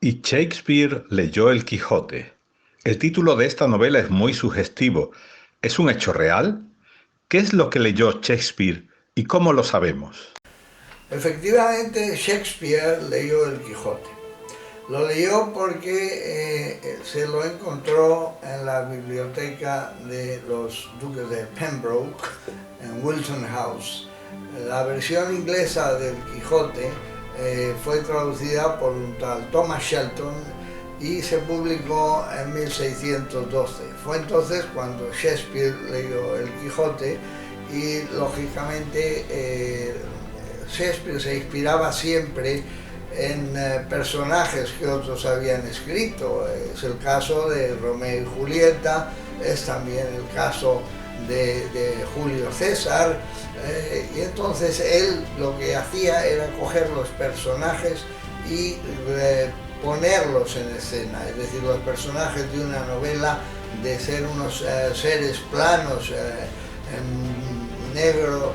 Y Shakespeare leyó El Quijote. El título de esta novela es muy sugestivo. ¿Es un hecho real? ¿Qué es lo que leyó Shakespeare y cómo lo sabemos? Efectivamente, Shakespeare leyó El Quijote. Lo leyó porque se lo encontró en la biblioteca de los duques de Pembroke, en Wilton House. La versión inglesa del Quijote fue traducida por un tal Thomas Shelton y se publicó en 1612. Fue entonces cuando Shakespeare leyó El Quijote y lógicamente Shakespeare se inspiraba siempre en personajes que otros habían escrito. Es el caso de Romeo y Julieta, es también el caso de Julio César, y entonces él lo que hacía era coger los personajes y ponerlos en escena, es decir, los personajes de una novela de ser unos seres planos en negro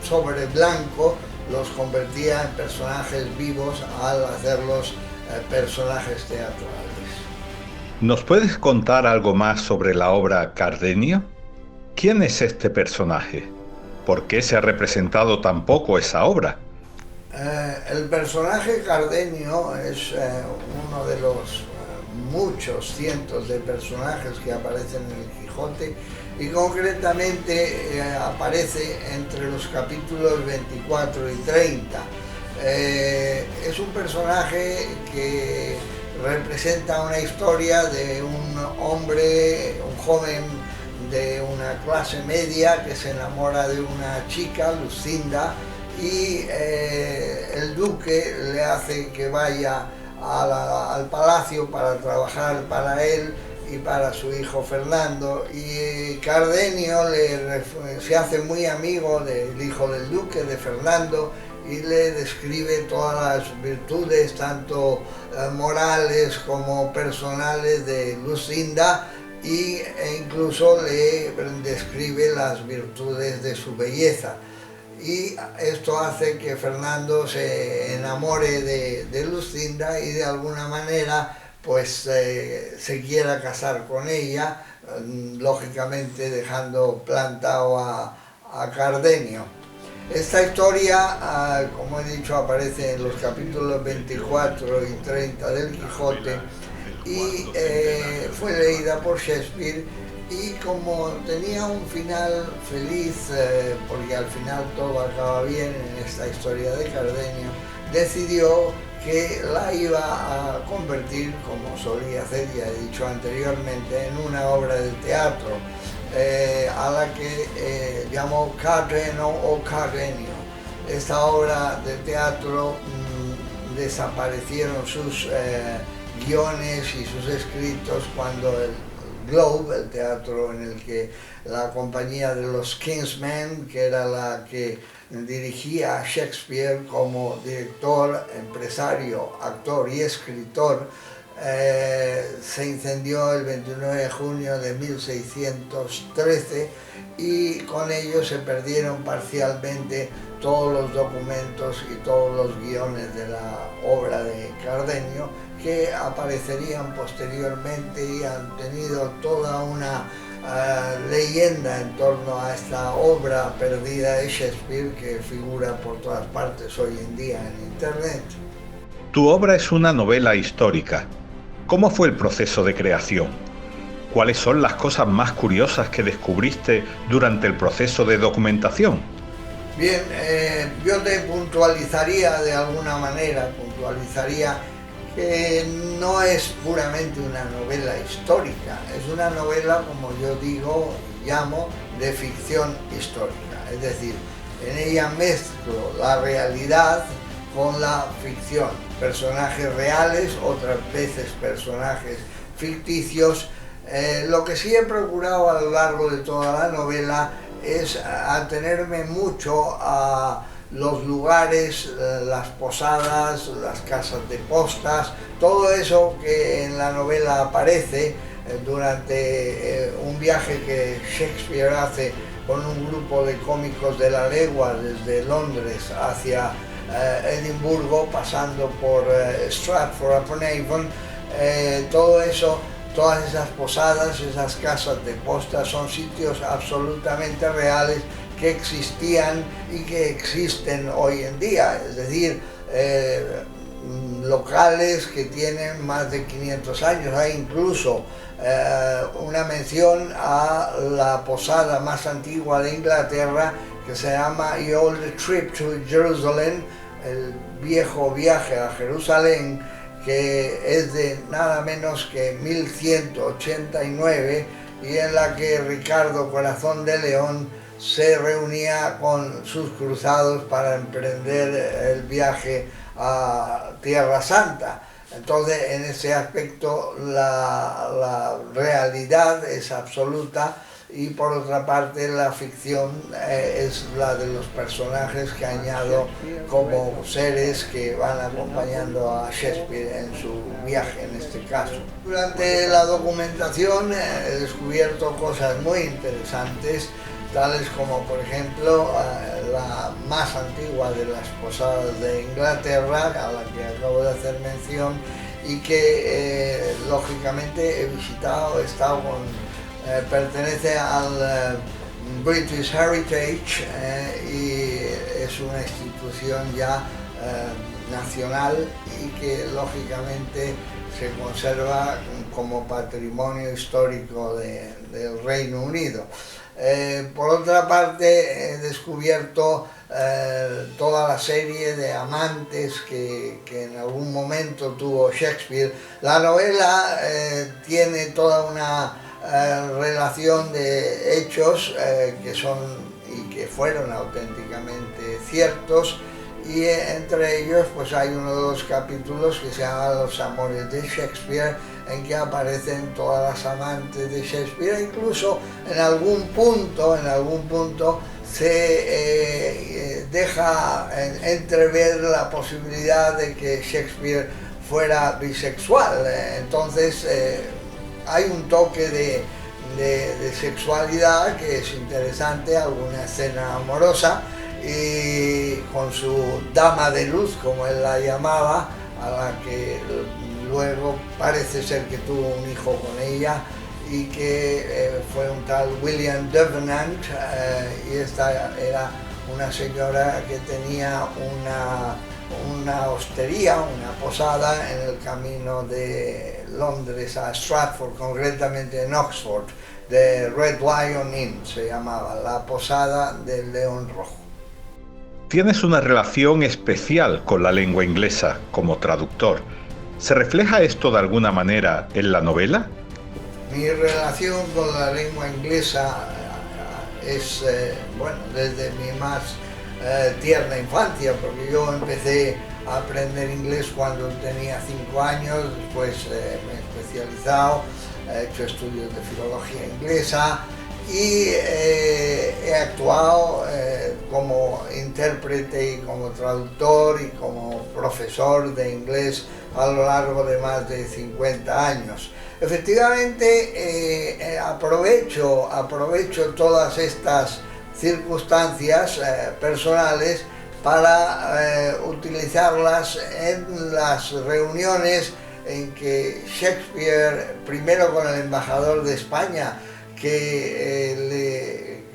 sobre blanco, los convertía en personajes vivos al hacerlos personajes teatrales. ¿Nos puedes contar algo más sobre la obra Cardenio? ¿Quién es este personaje? ¿Por qué se ha representado tan poco esa obra? El personaje Cardenio es uno de los muchos cientos de personajes que aparecen en el Quijote y concretamente aparece entre los capítulos 24 y 30. Es un personaje que representa una historia de un hombre, un joven de una clase media que se enamora de una chica, Lucinda, y el duque le hace que vaya al palacio para trabajar para él y para su hijo Fernando, y Cardenio se hace muy amigo del hijo del duque, de Fernando, y le describe todas las virtudes, tanto morales como personales, de Lucinda, e incluso le describe las virtudes de su belleza. Y esto hace que Fernando se enamore de Lucinda y de alguna manera pues se quiera casar con ella, lógicamente dejando plantado a Cardenio. Esta historia, como he dicho, aparece en los capítulos 24 y 30 del Quijote y fue leída por Shakespeare, y como tenía un final feliz, porque al final todo acaba bien en esta historia de Cardenio, decidió que la iba a convertir, como solía hacer, ya he dicho anteriormente, en una obra de teatro, a la que llamó Cardenio o Cardenio. Esta obra de teatro desaparecieron sus guiones y sus escritos cuando el Globe, el teatro en el que la compañía de los Kingsmen, que era la que dirigía a Shakespeare como director, empresario, actor y escritor, se incendió el 29 de junio de 1613 y con ello se perdieron parcialmente todos los documentos y todos los guiones de la obra de Cardenio, que aparecerían posteriormente y han tenido toda una leyenda en torno a esta obra perdida de Shakespeare, que figura por todas partes hoy en día en Internet. Tu obra es una novela histórica. ¿Cómo fue el proceso de creación? ¿Cuáles son las cosas más curiosas que descubriste durante el proceso de documentación? Bien, yo te puntualizaría de alguna manera, que no es puramente una novela histórica, es una novela, como yo digo, llamo, de ficción histórica. Es decir, en ella mezclo la realidad con la ficción, personajes reales, otras veces personajes ficticios. Lo que sí he procurado a lo largo de toda la novela es atenerme mucho a los lugares, las posadas, las casas de postas, todo eso que en la novela aparece durante un viaje que Shakespeare hace con un grupo de cómicos de la legua desde Londres hacia Edimburgo, pasando por Stratford-upon-Avon, todo eso. Todas esas posadas, esas casas de posta son sitios absolutamente reales que existían y que existen hoy en día, es decir, locales que tienen más de 500 años. Hay incluso una mención a la posada más antigua de Inglaterra que se llama The Old Trip to Jerusalem, el viejo viaje a Jerusalén, que es de nada menos que 1189 y en la que Ricardo Corazón de León se reunía con sus cruzados para emprender el viaje a Tierra Santa. Entonces, en ese aspecto la realidad es absoluta y por otra parte la ficción es la de los personajes que añado como seres que van acompañando a Shakespeare en su viaje en este caso. Durante la documentación he descubierto cosas muy interesantes, tales como por ejemplo la más antigua de las posadas de Inglaterra, a la que acabo de hacer mención, y que lógicamente he visitado, he estado con... pertenece al British Heritage y es una institución ya nacional y que lógicamente se conserva como patrimonio histórico del Reino Unido. Por otra parte, he descubierto toda la serie de amantes que en algún momento tuvo Shakespeare. La novela tiene toda una relación de hechos que son y que fueron auténticamente ciertos, y entre ellos pues hay uno de los capítulos que se llama Los amores de Shakespeare, en que aparecen todas las amantes de Shakespeare. Incluso en algún punto se deja entrever la posibilidad de que Shakespeare fuera bisexual. Entonces hay un toque de sexualidad que es interesante, alguna escena amorosa, y con su dama de luz, como él la llamaba, a la que luego parece ser que tuvo un hijo con ella, y que fue un tal William Davenant, y esta era una señora que tenía una hostería, una posada en el camino de Londres a Stratford, concretamente en Oxford, de Red Lion Inn se llamaba, la posada del León Rojo. Tienes una relación especial con la lengua inglesa como traductor. ¿Se refleja esto de alguna manera en la novela? Mi relación con la lengua inglesa es, bueno, desde mi más tierna infancia, porque yo empecé a aprender inglés cuando tenía 5 años, después me he especializado, he hecho estudios de filología inglesa y he actuado como intérprete y como traductor y como profesor de inglés a lo largo de más de 50 años. Efectivamente, aprovecho todas estas circunstancias personales para utilizarlas en las reuniones en que Shakespeare, primero con el embajador de España,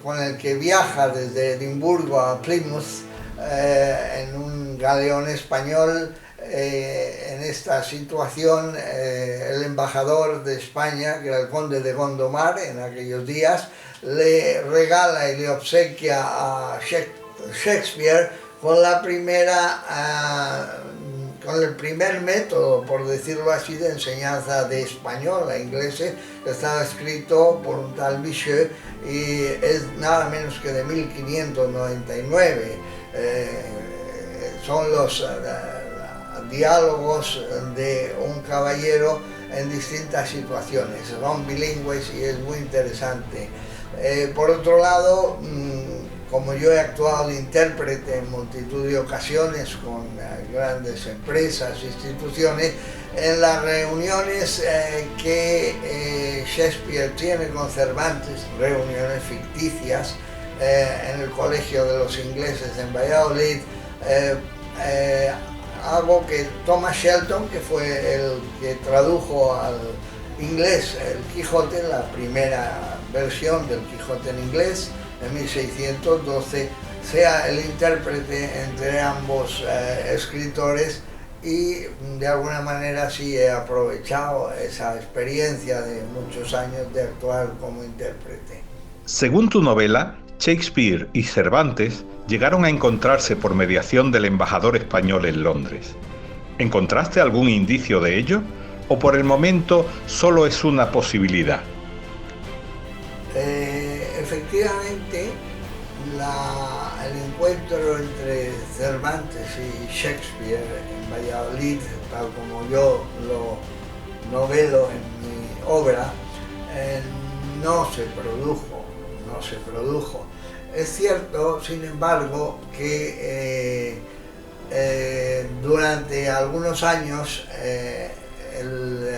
con el que viaja desde Edimburgo a Plymouth en un galeón español. En esta situación el embajador de España, que era el conde de Gondomar en aquellos días, le regala y le obsequia a Shakespeare con con el primer método, por decirlo así, de enseñanza de español a ingleses. Estaba escrito por un tal Bichet y es nada menos que de 1599. Son los diálogos de un caballero en distintas situaciones, son bilingües y es muy interesante. Por otro lado, como yo he actuado de intérprete en multitud de ocasiones con grandes empresas, instituciones, en las reuniones que Shakespeare tiene con Cervantes, reuniones ficticias en el Colegio de los Ingleses en Valladolid, algo que Thomas Shelton, que fue el que tradujo al inglés el Quijote, la primera versión del Quijote en inglés, en 1612, sea el intérprete entre ambos escritores, y de alguna manera sí he aprovechado esa experiencia de muchos años de actuar como intérprete. Según tu novela, Shakespeare y Cervantes llegaron a encontrarse por mediación del embajador español en Londres. ¿Encontraste algún indicio de ello o por el momento solo es una posibilidad? Efectivamente, el encuentro entre Cervantes y Shakespeare en Valladolid, tal como yo lo novelo en mi obra, no se produjo. Es cierto, sin embargo, que durante algunos años el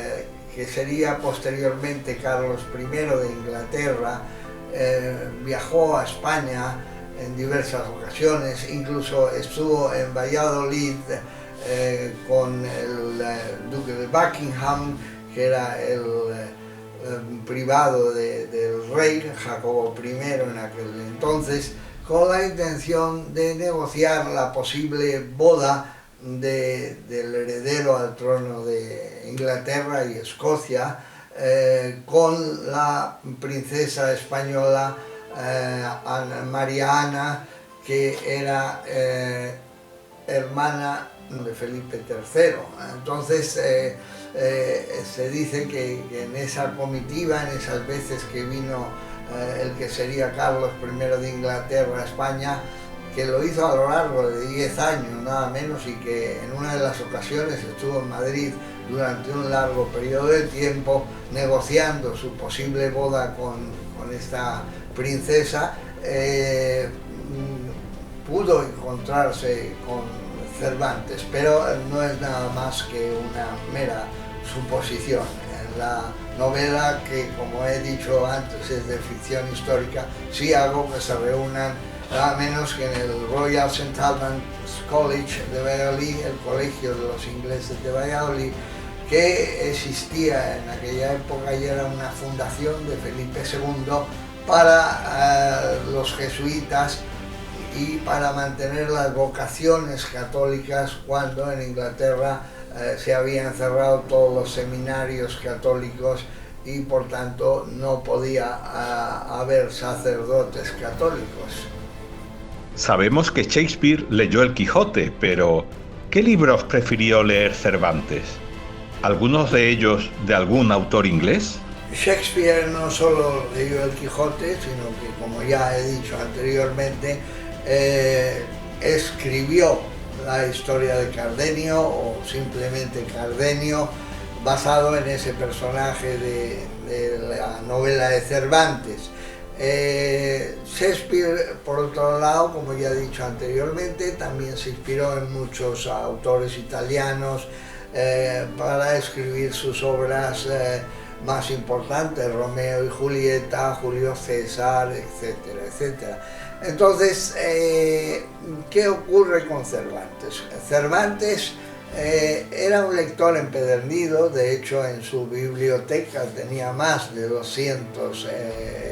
que sería posteriormente Carlos I de Inglaterra viajó a España en diversas ocasiones, incluso estuvo en Valladolid con el duque de Buckingham, que era el privado del rey Jacobo I en aquel entonces, con la intención de negociar la posible boda del heredero al trono de Inglaterra y Escocia con la princesa española María Ana, que era hermana de Felipe III. Entonces se dice que en esa comitiva, en esas veces que vino el que sería Carlos I de Inglaterra a España, que lo hizo a lo largo de 10 años, nada menos, y que en una de las ocasiones estuvo en Madrid durante un largo periodo de tiempo negociando su posible boda con esta princesa, pudo encontrarse con Cervantes, pero no es nada más que una mera suposición. En la novela, que como he dicho antes es de ficción histórica, sí hago que se reúnan nada menos que en el Royal St. Albans College de Valladolid, el colegio de los ingleses de Valladolid, que existía en aquella época y era una fundación de Felipe II para los jesuitas y para mantener las vocaciones católicas cuando en Inglaterra se habían cerrado todos los seminarios católicos y por tanto no podía haber sacerdotes católicos. Sabemos que Shakespeare leyó el Quijote, pero ¿qué libros prefirió leer Cervantes? ¿Algunos de ellos de algún autor inglés? Shakespeare no solo leyó el Quijote, sino que, como ya he dicho anteriormente, escribió la historia de Cardenio, o simplemente Cardenio, basado en ese personaje de la novela de Cervantes. Shakespeare, por otro lado, como ya he dicho anteriormente, también se inspiró en muchos autores italianos para escribir sus obras más importantes, Romeo y Julieta, Julio César, etcétera, etcétera. Entonces, ¿qué ocurre con Cervantes? Cervantes era un lector empedernido, de hecho en su biblioteca tenía más de 200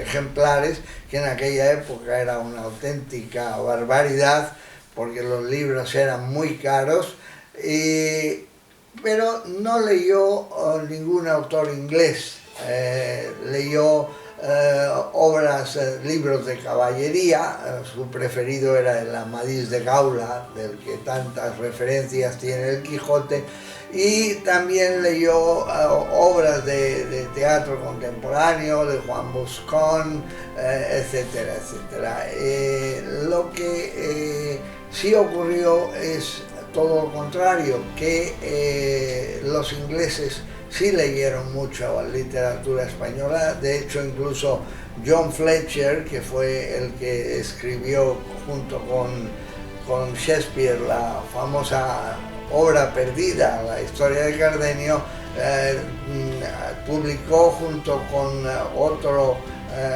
ejemplares, que en aquella época era una auténtica barbaridad, porque los libros eran muy caros, pero no leyó ningún autor inglés, leyó obras, libros de caballería, su preferido era el Amadís de Gaula, del que tantas referencias tiene el Quijote, y también leyó obras de teatro contemporáneo, de Juan Boscón, etcétera, etcétera. Lo que sí ocurrió es todo lo contrario, que los ingleses sí leyeron mucho literatura española. De hecho, incluso John Fletcher, que fue el que escribió junto con Shakespeare la famosa obra perdida, la historia de Cardenio, publicó junto con otro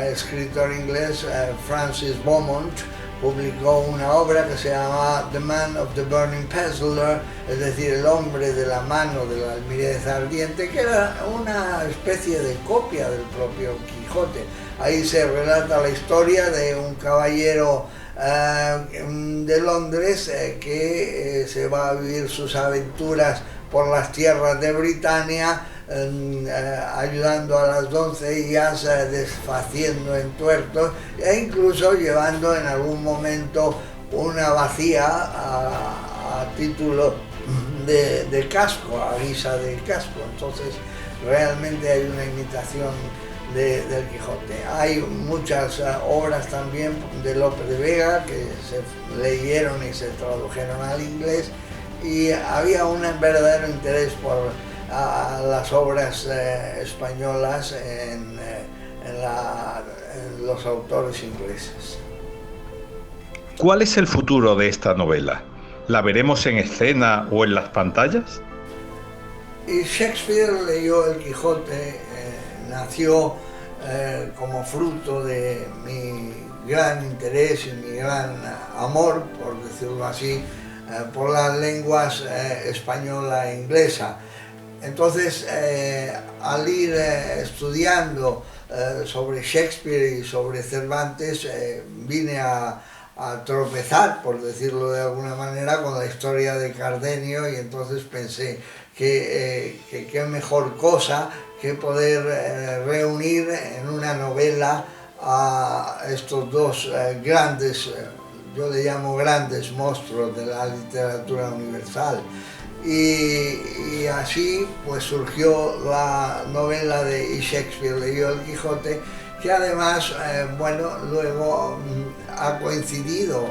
escritor inglés, Francis Beaumont, publicó una obra que se llama The Man of the Burning Pestle, es decir, el hombre de la mano de la almirez ardiente, que era una especie de copia del propio Quijote. Ahí se relata la historia de un caballero de Londres que se va a vivir sus aventuras por las tierras de Britania, ayudando a las doncellas, desfaciendo entuertos e incluso llevando en algún momento una bacía a título de casco, a guisa de casco. Entonces realmente hay una imitación del Quijote. Hay muchas obras también de Lope de Vega que se leyeron y se tradujeron al inglés, y había un verdadero interés por las obras españolas en los autores ingleses. ¿Cuál es el futuro de esta novela? ¿La veremos en escena o en las pantallas? Y Shakespeare leyó el Quijote, nació como fruto de mi gran interés y mi gran amor, por decirlo así, por las lenguas española e inglesa. Entonces, al ir estudiando sobre Shakespeare y sobre Cervantes, vine a tropezar, por decirlo de alguna manera, con la historia de Cardenio, y entonces pensé que qué mejor cosa que poder reunir en una novela a estos dos grandes, yo le llamo grandes monstruos de la literatura universal. Y así pues surgió la novela de Y Shakespeare leyó el Quijote, que además, bueno, luego ha coincidido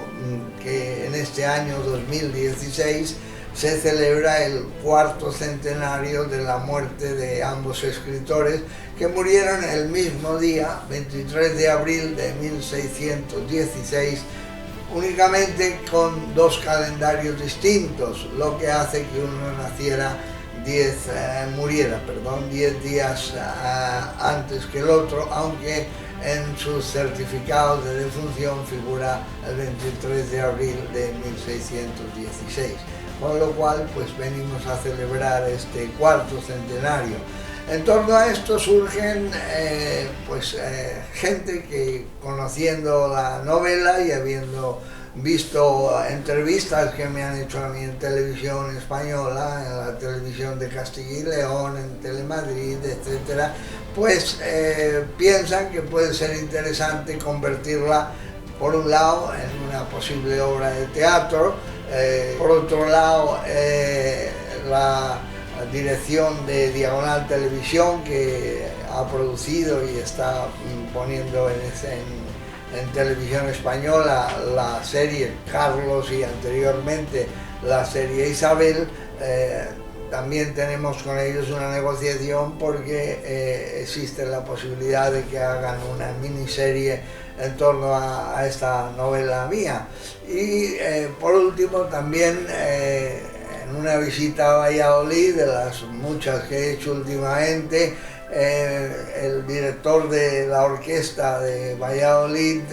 que en este año 2016 se celebra el cuarto centenario de la muerte de ambos escritores, que murieron el mismo día, 23 de abril de 1616, únicamente con dos calendarios distintos, lo que hace que uno muriera 10 días antes que el otro, aunque en sus certificados de defunción figura el 23 de abril de 1616. Con lo cual, pues venimos a celebrar este cuarto centenario. En torno a esto surgen gente que, conociendo la novela y habiendo visto entrevistas que me han hecho a mí en televisión española, en la televisión de Castilla y León, en Telemadrid, etc., pues piensan que puede ser interesante convertirla, por un lado, en una posible obra de teatro, por otro lado, la dirección de Diagonal Televisión, que ha producido y está poniendo en televisión española la serie Carlos y anteriormente la serie Isabel, también tenemos con ellos una negociación porque existe la posibilidad de que hagan una miniserie en torno a esta novela mía. Y por último también en una visita a Valladolid, de las muchas que he hecho últimamente, el director de la orquesta de Valladolid,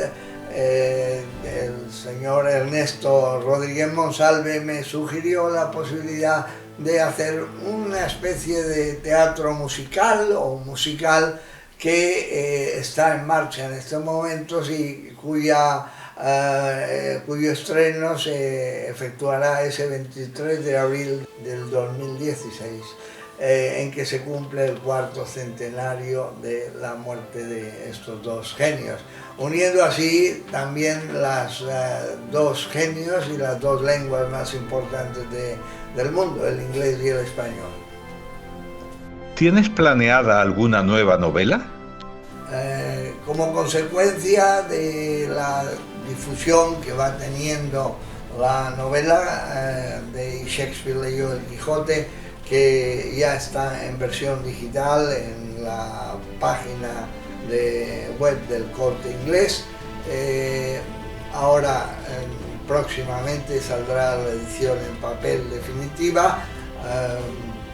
el señor Ernesto Rodríguez Monsalve, me sugirió la posibilidad de hacer una especie de teatro musical o musical que está en marcha en estos momentos y cuyo estreno se efectuará ese 23 de abril del 2016, en que se cumple el cuarto centenario de la muerte de estos dos genios, uniendo así también las dos genios y las dos lenguas más importantes del mundo, el inglés y el español. ¿Tienes planeada alguna nueva novela? Como consecuencia de la difusión que va teniendo la novela de Shakespeare leyó el Quijote, que ya está en versión digital en la página web del Corte Inglés. Ahora próximamente saldrá la edición en papel definitiva,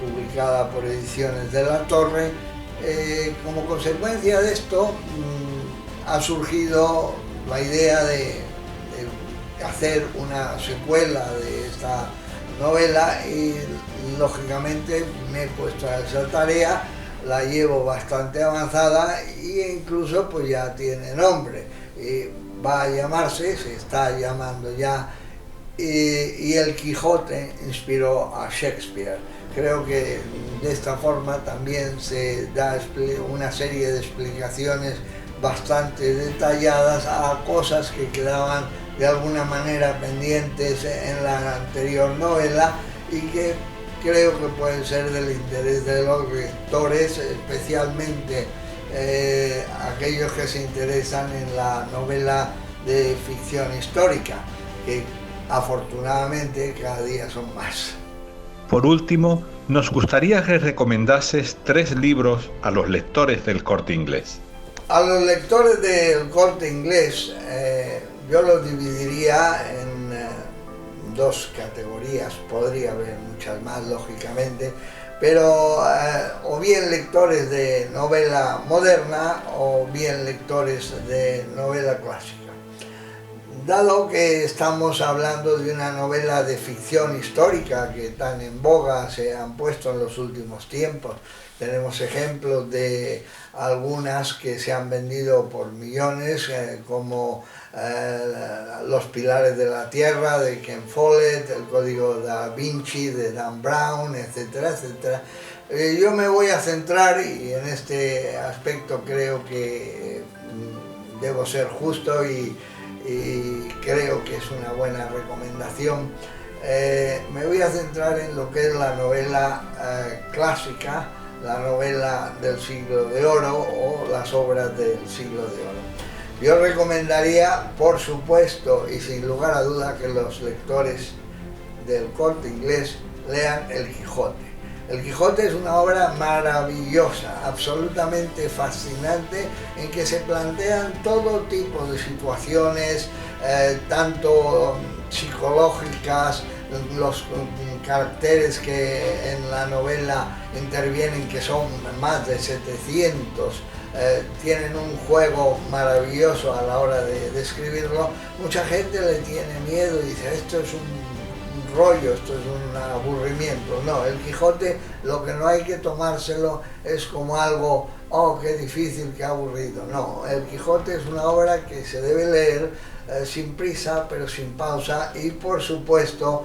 publicada por Ediciones de la Torre. Como consecuencia de esto ha surgido la idea de hacer una secuela de esta novela y lógicamente me he puesto a esa tarea, la llevo bastante avanzada e incluso pues ya tiene nombre. Va a llamarse, se está llamando ya, y El Quijote inspiró a Shakespeare. Creo que de esta forma también se da una serie de explicaciones bastante detalladas a cosas que quedaban de alguna manera pendientes en la anterior novela y que creo que pueden ser del interés de los lectores, especialmente aquellos que se interesan en la novela de ficción histórica, que afortunadamente cada día son más. Por último, nos gustaría que recomendases 3 libros a los lectores del Corte Inglés. A los lectores del Corte Inglés yo los dividiría en 2 categorías, podría haber muchas más lógicamente, pero o bien lectores de novela moderna o bien lectores de novela clásica. Dado que estamos hablando de una novela de ficción histórica que tan en boga se han puesto en los últimos tiempos, tenemos ejemplos de algunas que se han vendido por millones, como Los Pilares de la Tierra de Ken Follett, El Código Da Vinci de Dan Brown, etcétera, etcétera. Yo me voy a centrar, y en este aspecto creo que debo ser justo y creo que es una buena recomendación, me voy a centrar en lo que es la novela clásica, la novela del siglo de oro o las obras del siglo de oro. Yo recomendaría, por supuesto y sin lugar a duda, que los lectores del Corte Inglés lean El Quijote. El Quijote es una obra maravillosa, absolutamente fascinante, en que se plantean todo tipo de situaciones, tanto psicológicas, los caracteres que en la novela intervienen, que son más de 700, tienen un juego maravilloso a la hora de describirlo. Mucha gente le tiene miedo y dice, esto es un rollo, esto es un aburrimiento. No, El Quijote lo que no hay que tomárselo es como algo, oh, qué difícil, qué aburrido. No, El Quijote es una obra que se debe leer sin prisa, pero sin pausa, y por supuesto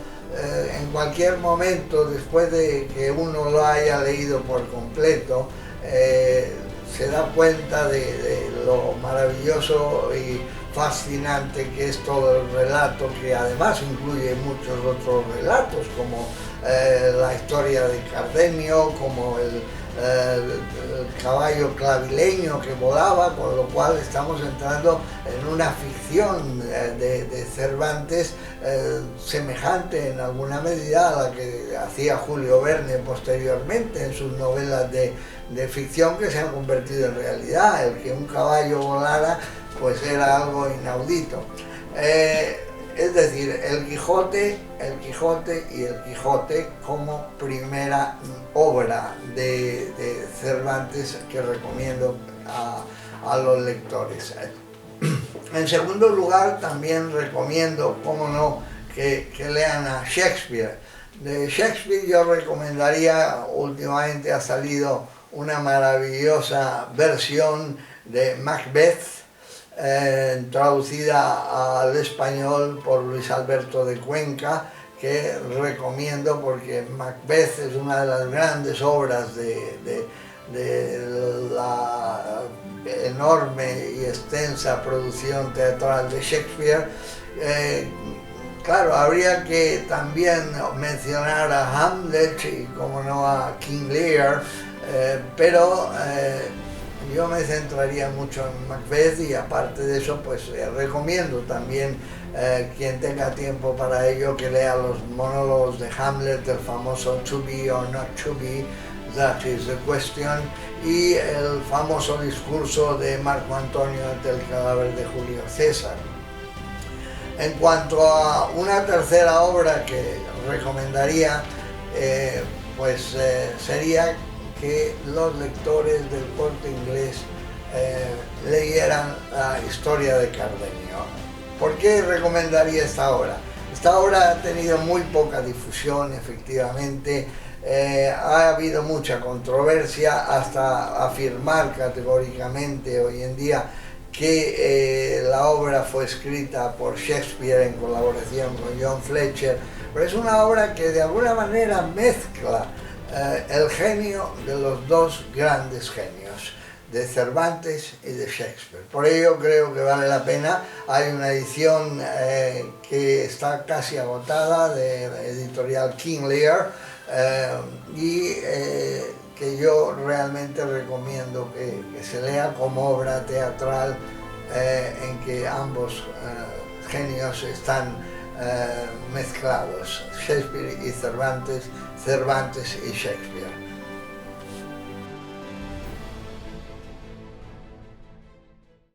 en cualquier momento, después de que uno lo haya leído por completo, se da cuenta de lo maravilloso y fascinante que es todo el relato, que además incluye muchos otros relatos, como la historia de Cardenio, como el caballo clavileño que volaba, con lo cual estamos entrando en una ficción de Cervantes semejante en alguna medida a la que hacía Julio Verne posteriormente en sus novelas de ficción, que se han convertido en realidad. El que un caballo volara pues era algo inaudito. Es decir, El Quijote y El Quijote como primera obra de Cervantes que recomiendo a los lectores. En segundo lugar, también recomiendo, cómo no, que lean a Shakespeare. De Shakespeare yo recomendaría, últimamente ha salido una maravillosa versión de Macbeth, traducida al español por Luis Alberto de Cuenca, que recomiendo porque Macbeth es una de las grandes obras de la enorme y extensa producción teatral de Shakespeare. Claro, habría que también mencionar a Hamlet y, como no, a King Lear, pero yo me centraría mucho en Macbeth, y aparte de eso, pues recomiendo también, quien tenga tiempo para ello, que lea los monólogos de Hamlet, el famoso To Be or Not To Be, That is the Question, y el famoso discurso de Marco Antonio ante el cadáver de Julio César. En cuanto a una tercera obra que recomendaría, sería que los lectores del Corte Inglés leyeran la historia de Cardenio. ¿Por qué recomendaría esta obra? Esta obra ha tenido muy poca difusión, efectivamente. Ha habido mucha controversia hasta afirmar categóricamente hoy en día que la obra fue escrita por Shakespeare en colaboración con John Fletcher, pero es una obra que de alguna manera mezcla el genio de los dos grandes genios, de Cervantes y de Shakespeare. Por ello creo que vale la pena. Hay una edición que está casi agotada, de la editorial King Lear, que yo realmente recomiendo que se lea como obra teatral en que ambos genios están mezclados, Shakespeare y Cervantes, Cervantes y Shakespeare.